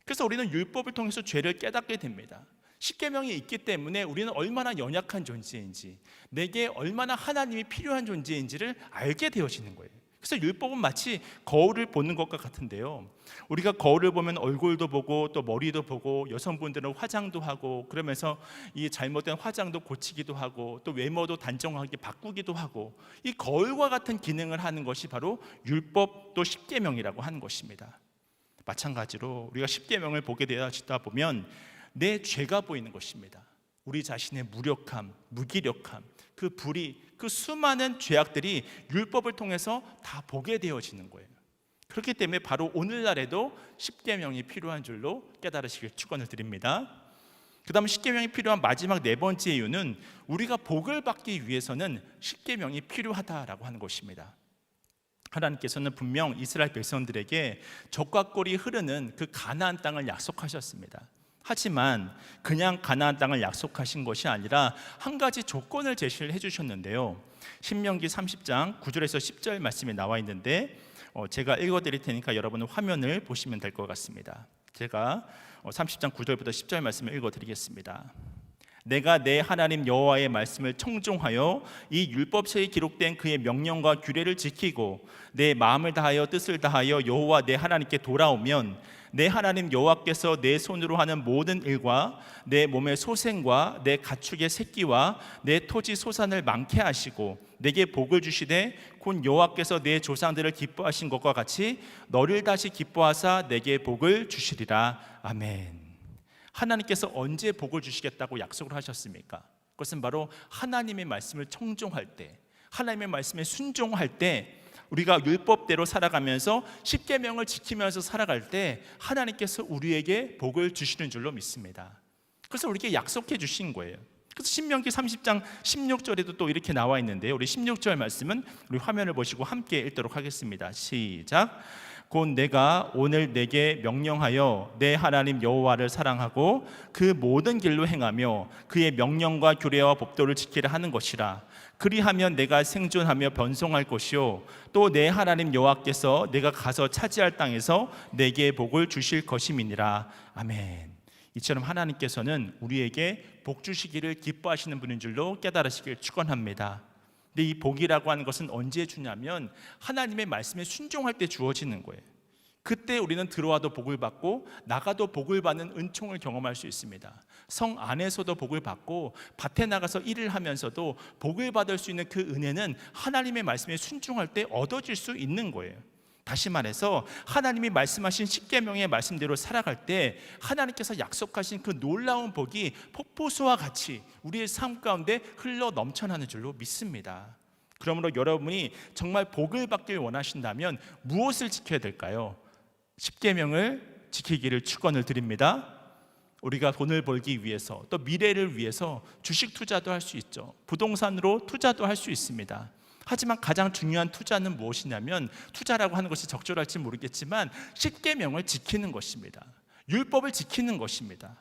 그래서 우리는 율법을 통해서 죄를 깨닫게 됩니다. 십계명이 있기 때문에 우리는 얼마나 연약한 존재인지, 내게 얼마나 하나님이 필요한 존재인지를 알게 되어지는 거예요. 그래서 율법은 마치 거울을 보는 것과 같은데요, 우리가 거울을 보면 얼굴도 보고 또 머리도 보고, 여성분들은 화장도 하고, 그러면서 이 잘못된 화장도 고치기도 하고, 또 외모도 단정하게 바꾸기도 하고, 이 거울과 같은 기능을 하는 것이 바로 율법, 또 십계명이라고 하는 것입니다. 마찬가지로 우리가 십계명을 보게 되다 보면 내 죄가 보이는 것입니다. 우리 자신의 무력함, 무기력함, 그 불의, 그 수많은 죄악들이 율법을 통해서 다 보게 되어지는 거예요. 그렇기 때문에 바로 오늘날에도 십계명이 필요한 줄로 깨달으시길 축원을 드립니다. 그 다음 십계명이 필요한 마지막 네 번째 이유는 우리가 복을 받기 위해서는 십계명이 필요하다라고 하는 것입니다. 하나님께서는 분명 이스라엘 백성들에게 적과 꿀이 흐르는 그 가나안 땅을 약속하셨습니다. 하지만 그냥 가나안 땅을 약속하신 것이 아니라 한 가지 조건을 제시를 해주셨는데요, 신명기 30장 9절에서 10절 말씀이 나와 있는데 제가 읽어드릴 테니까 여러분은 화면을 보시면 될 것 같습니다. 제가 30장 9절부터 10절 말씀을 읽어드리겠습니다. 내가 내 하나님 여호와의 말씀을 청종하여 이 율법서에 기록된 그의 명령과 규례를 지키고 내 마음을 다하여 뜻을 다하여 여호와 내 하나님께 돌아오면 내 하나님 여호와께서 내 손으로 하는 모든 일과 내 몸의 소생과 내 가축의 새끼와 내 토지 소산을 많게 하시고 내게 복을 주시되 곧 여호와께서 내 조상들을 기뻐하신 것과 같이 너를 다시 기뻐하사 내게 복을 주시리라. 아멘. 하나님께서 언제 복을 주시겠다고 약속을 하셨습니까? 그것은 바로 하나님의 말씀을 청종할 때, 하나님의 말씀에 순종할 때, 우리가 율법대로 살아가면서 십계명을 지키면서 살아갈 때 하나님께서 우리에게 복을 주시는 줄로 믿습니다. 그래서 우리에게 약속해 주신 거예요. 그래서 신명기 30장 16절에도 또 이렇게 나와 있는데요. 우리 16절 말씀은 우리 화면을 보시고 함께 읽도록 하겠습니다. 시작. 곧 내가 오늘 내게 명령하여 내 하나님 여호와를 사랑하고 그 모든 길로 행하며 그의 명령과 규례와 법도를 지키려 하는 것이라. 그리하면 내가 생존하며 번성할 것이요 또 내 하나님 여호와께서 내가 가서 차지할 땅에서 내게 복을 주실 것임이니라. 아멘. 이처럼 하나님께서는 우리에게 복 주시기를 기뻐하시는 분인 줄로 깨달으시길 축원합니다. 근데 이 복이라고 하는 것은 언제 주냐면 하나님의 말씀에 순종할 때 주어지는 거예요. 그때 우리는 들어와도 복을 받고 나가도 복을 받는 은총을 경험할 수 있습니다. 성 안에서도 복을 받고 밭에 나가서 일을 하면서도 복을 받을 수 있는 그 은혜는 하나님의 말씀에 순종할 때 얻어질 수 있는 거예요. 다시 말해서 하나님이 말씀하신 십계명의 말씀대로 살아갈 때 하나님께서 약속하신 그 놀라운 복이 폭포수와 같이 우리의 삶 가운데 흘러 넘쳐나는 줄로 믿습니다. 그러므로 여러분이 정말 복을 받길 원하신다면 무엇을 지켜야 될까요? 십계명을 지키기를 축원을 드립니다. 우리가 돈을 벌기 위해서 또 미래를 위해서 주식 투자도 할 수 있죠. 부동산으로 투자도 할 수 있습니다. 하지만 가장 중요한 투자는 무엇이냐면 투자라고 하는 것이 적절할지 모르겠지만 십계명을 지키는 것입니다. 율법을 지키는 것입니다.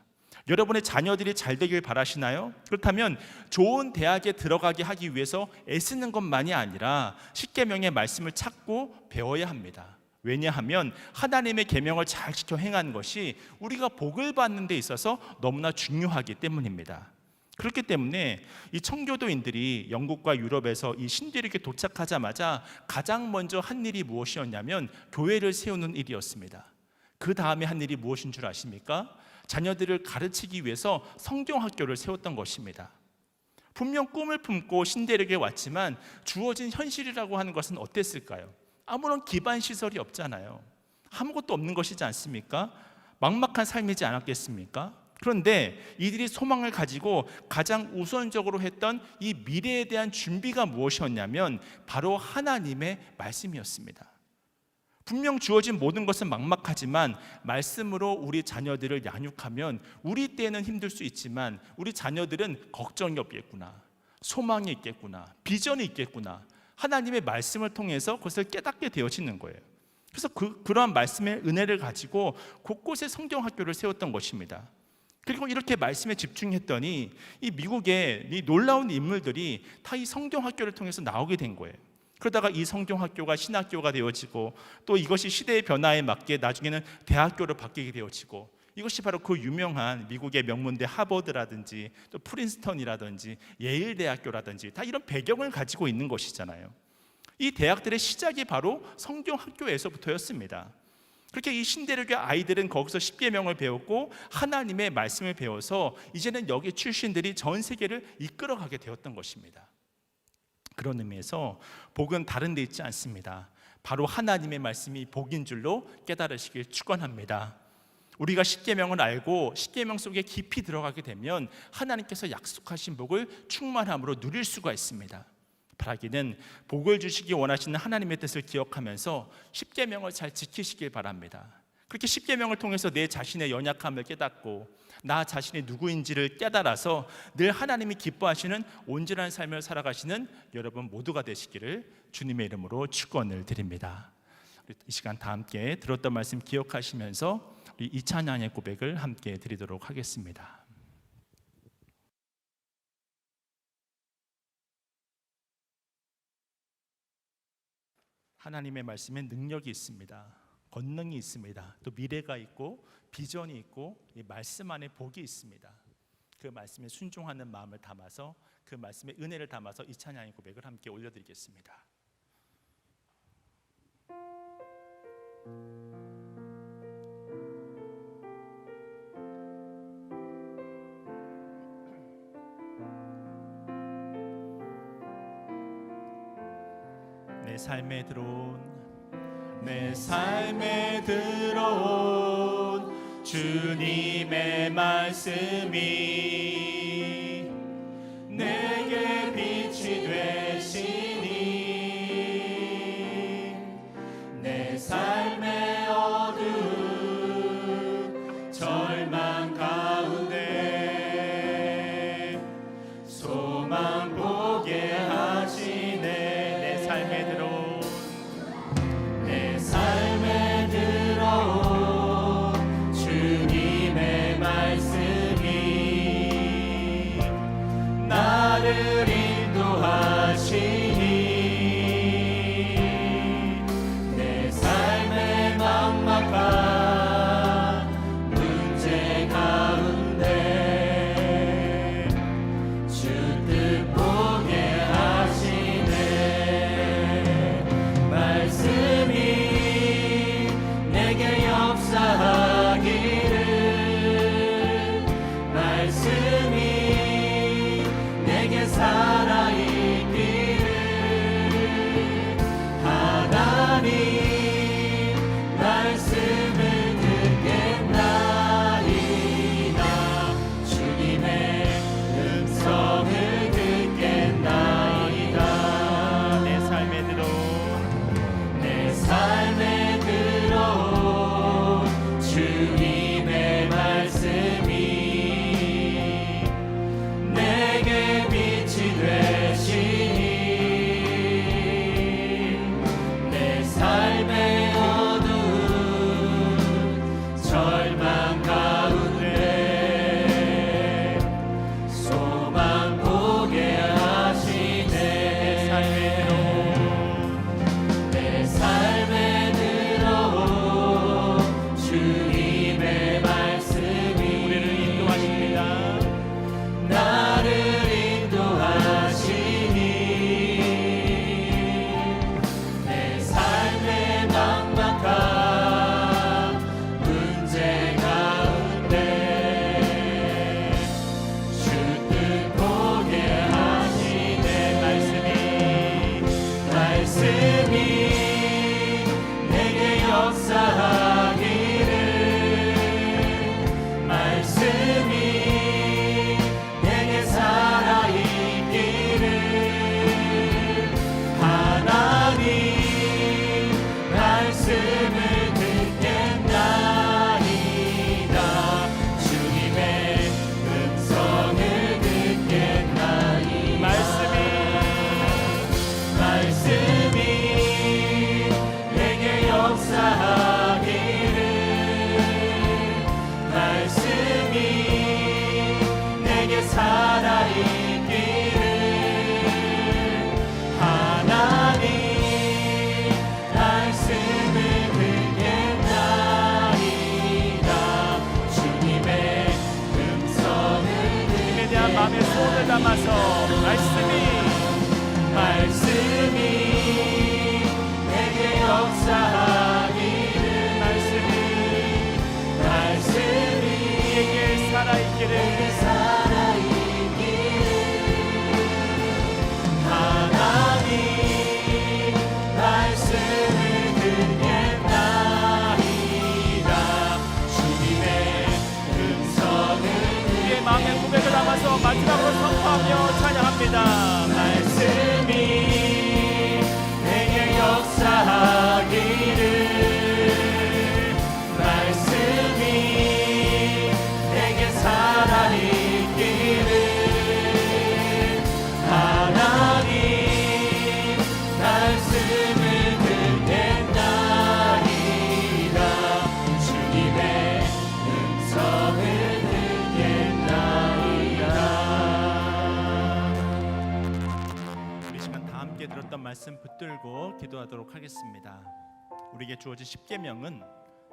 여러분의 자녀들이 잘 되길 바라시나요? 그렇다면 좋은 대학에 들어가게 하기 위해서 애쓰는 것만이 아니라 십계명의 말씀을 찾고 배워야 합니다. 왜냐하면 하나님의 계명을 잘 지켜 행하는 것이 우리가 복을 받는 데 있어서 너무나 중요하기 때문입니다. 그렇기 때문에 이 청교도인들이 영국과 유럽에서 이 신대륙에 도착하자마자 가장 먼저 한 일이 무엇이었냐면 교회를 세우는 일이었습니다. 그 다음에 한 일이 무엇인 줄 아십니까? 자녀들을 가르치기 위해서 성경학교를 세웠던 것입니다. 분명 꿈을 품고 신대륙에 왔지만 주어진 현실이라고 하는 것은 어땠을까요? 아무런 기반 시설이 없잖아요. 아무것도 없는 것이지 않습니까? 막막한 삶이지 않았겠습니까? 그런데 이들이 소망을 가지고 가장 우선적으로 했던 이 미래에 대한 준비가 무엇이었냐면 바로 하나님의 말씀이었습니다. 분명 주어진 모든 것은 막막하지만 말씀으로 우리 자녀들을 양육하면 우리 때는 힘들 수 있지만 우리 자녀들은 걱정이 없겠구나, 소망이 있겠구나, 비전이 있겠구나, 하나님의 말씀을 통해서 그것을 깨닫게 되어지는 거예요. 그래서 그러한 말씀의 은혜를 가지고 곳곳에 성경학교를 세웠던 것입니다. 그리고 이렇게 말씀에 집중했더니 이 미국의 이 놀라운 인물들이 다 이 성경학교를 통해서 나오게 된 거예요. 그러다가 이 성경학교가 신학교가 되어지고 또 이것이 시대의 변화에 맞게 나중에는 대학교로 바뀌게 되어지고 이것이 바로 그 유명한 미국의 명문대 하버드라든지 또 프린스턴이라든지 예일대학교라든지 다 이런 배경을 가지고 있는 것이잖아요. 이 대학들의 시작이 바로 성경학교에서부터였습니다. 그렇게 이 신대륙의 아이들은 거기서 십계명을 배웠고 하나님의 말씀을 배워서 이제는 여기 출신들이 전 세계를 이끌어가게 되었던 것입니다. 그런 의미에서 복은 다른 데 있지 않습니다. 바로 하나님의 말씀이 복인 줄로 깨달으시길 축원합니다. 우리가 십계명을 알고 십계명 속에 깊이 들어가게 되면 하나님께서 약속하신 복을 충만함으로 누릴 수가 있습니다. 바라기는 복을 주시기 원하시는 하나님의 뜻을 기억하면서 십계명을 잘 지키시길 바랍니다. 그렇게 십계명을 통해서 내 자신의 연약함을 깨닫고 나 자신이 누구인지를 깨달아서 늘 하나님이 기뻐하시는 온전한 삶을 살아가시는 여러분 모두가 되시기를 주님의 이름으로 축원을 드립니다. 이 시간 다 함께 들었던 말씀 기억하시면서 우리 이 찬양의 고백을 함께 드리도록 하겠습니다. 하나님의 말씀에 능력이 있습니다. 권능이 있습니다. 또 미래가 있고 비전이 있고 이 말씀 안에 복이 있습니다. 그 말씀에 순종하는 마음을 담아서 그 말씀의 은혜를 담아서 이 찬양의 고백을 함께 올려드리겠습니다. 내 삶에 들어온 주님의 말씀이 내게 빛이 되시니 내 삶의 어두운 절망 가운데 역사하기를 말씀이 내게 살아있기를 하나님 말씀을 듣겠나이다 주님의 음성을 주님에 대한 마음의 소원을 담아서 말씀이 내게 역사하기를 말씀이 내게 살아있기를 하나님 말씀을 듣겠나이다 주님의 음성을 우리의 마음의 고백을 담아서 마지막으로 선포하며 찬양합니다. 말씀이 내게 역사하기를 말씀이 내게 살아있기를 하나님 말씀을 듣겠나이다 주님의 음성을 듣겠나이다. 우리 시간 다 함께 들었던 말씀 붙들고 기도하도록 하겠습니다. 우리에게 주어진 십계명은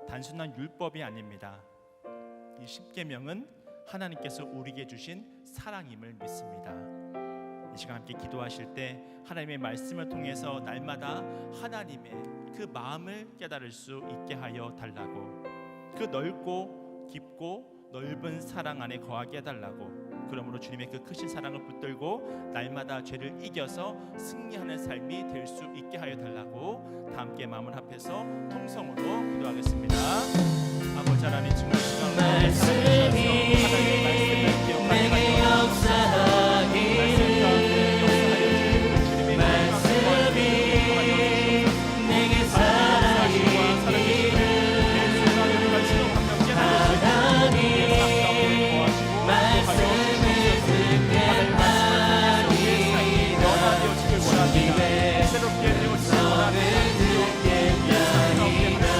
단순한 율법이 아닙니다. 이 십계명은 하나님께서 우리에게 주신 사랑임을 믿습니다. 이 시간 함께 기도하실 때 하나님의 말씀을 통해서 날마다 하나님의 그 마음을 깨달을 수 있게 하여 달라고, 그 넓고 깊고 넓은 사랑 안에 거하게 해달라고, 그러므로 주님의 그 크신 사랑을 붙들고 날마다 죄를 이겨서 승리하는 삶이 될 수 있게 하여 달라고 다 함께 마음을 합해서 통성으로 기도하겠습니다. 아버지 하나님 지금 시간 말씀이 하나님의 말씀을 기억하게 하여 말씀이 내게 살아있기를 새롭게 되어지길 원합니다.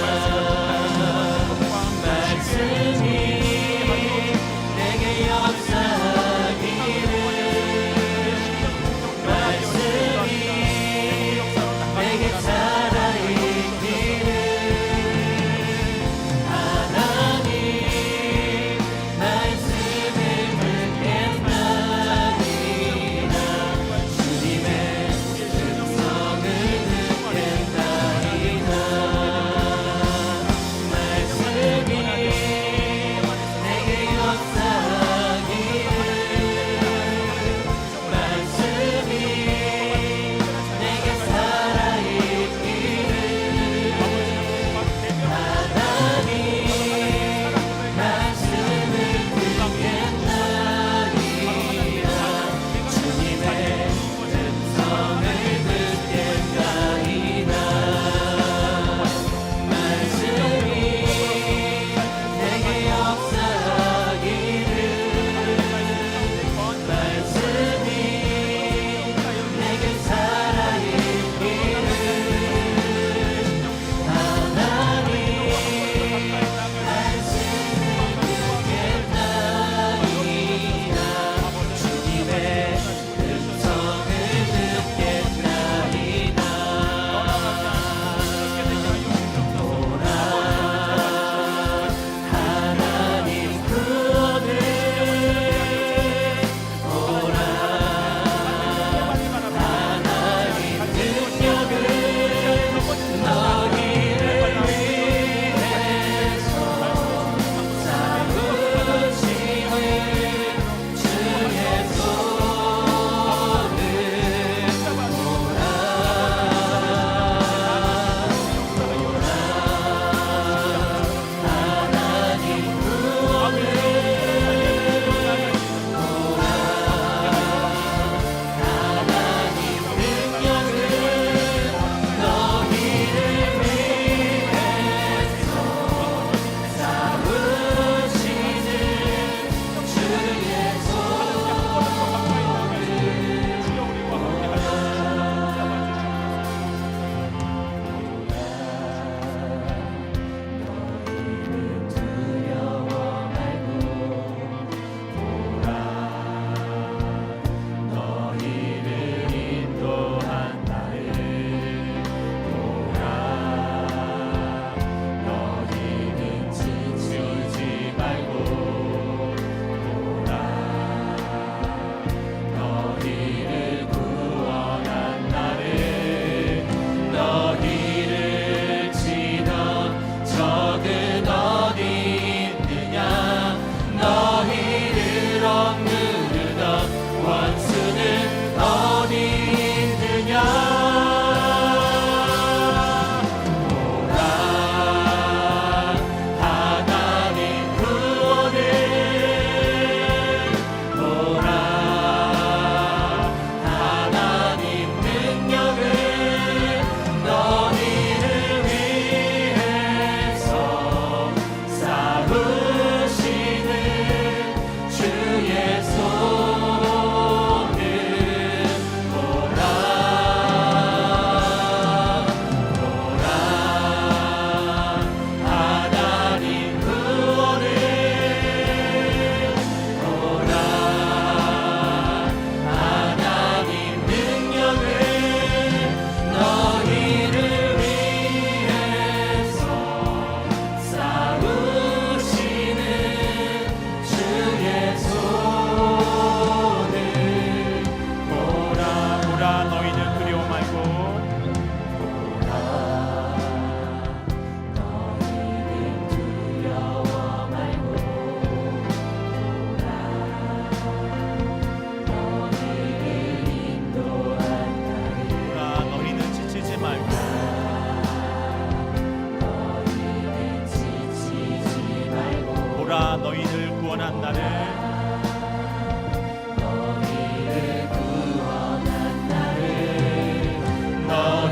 나를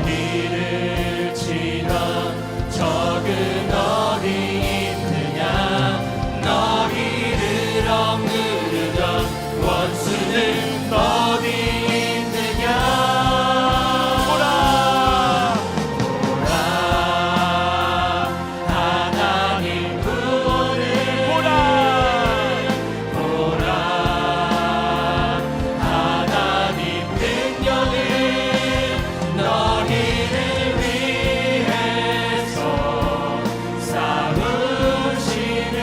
너희를 치던 적은 어디 있느냐 너희를 억누르던 원수는 어디 있느냐 하나님 구원을 보라 하나님 능력을 너희를 위해서 싸우시는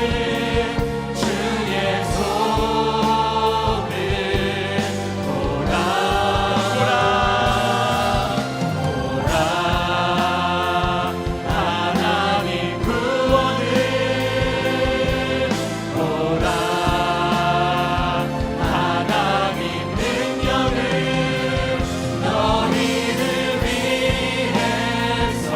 주의 손을 보라 하나님 구원을 보라 하나님 능력을 너희를 위해서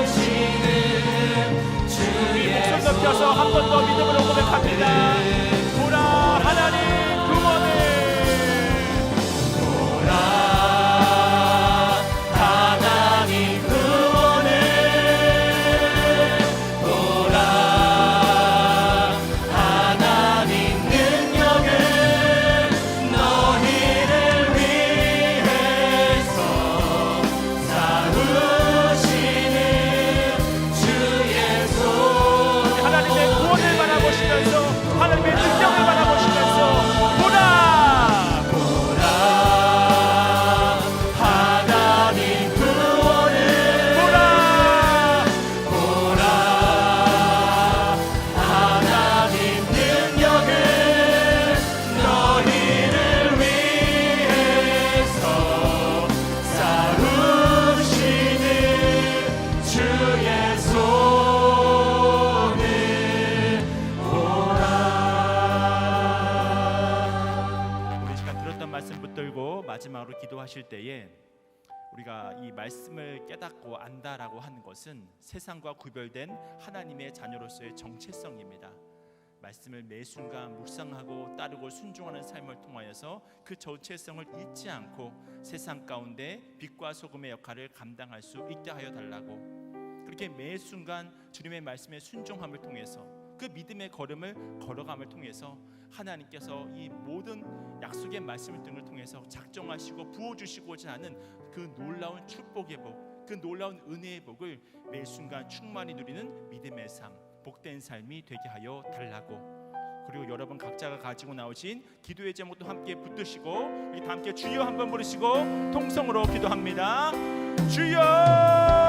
싸우시는 주의 목소리 높여서 한 번 더 믿음으로 고백합니다. 보라 하나님 구원을 보라 하나님 구원을 보라 하나님 능력을 너희를 위해서 싸우시는 주의 손 하나님의 구원을 바라보시면서 하나님의 능력을 바라보시면서 보라 하나님 구원을 보라 보라 하나님 능력을 너희를 위해서 싸우시는 주의 손을 보라. 우리 시간 들었던 말씀 붙들고 마지막으로 기도하실 때에 우리가 이 말씀을 깨닫고 안다라고 하는 것은 세상과 구별된 하나님의 자녀로서의 정체성입니다. 말씀을 매 순간 묵상하고 따르고 순종하는 삶을 통하여서 그 정체성을 잊지 않고 세상 가운데 빛과 소금의 역할을 감당할 수 있게 하여 달라고, 그렇게 매 순간 주님의 말씀에 순종함을 통해서 그 믿음의 걸음을 걸어감을 통해서 하나님께서 이 모든 약속의 말씀 등을 통해서 작정하시고 부어주시고자 하는 그 놀라운 축복의 복, 그 놀라운 은혜의 복을 매 순간 충만히 누리는 믿음의 삶, 복된 삶이 되게 하여 달라고. 그리고 여러분 각자가 가지고 나오신 기도의 제목도 함께 붙드시고 우리 다 함께 주여 한번 부르시고 통성으로 기도합니다. 주여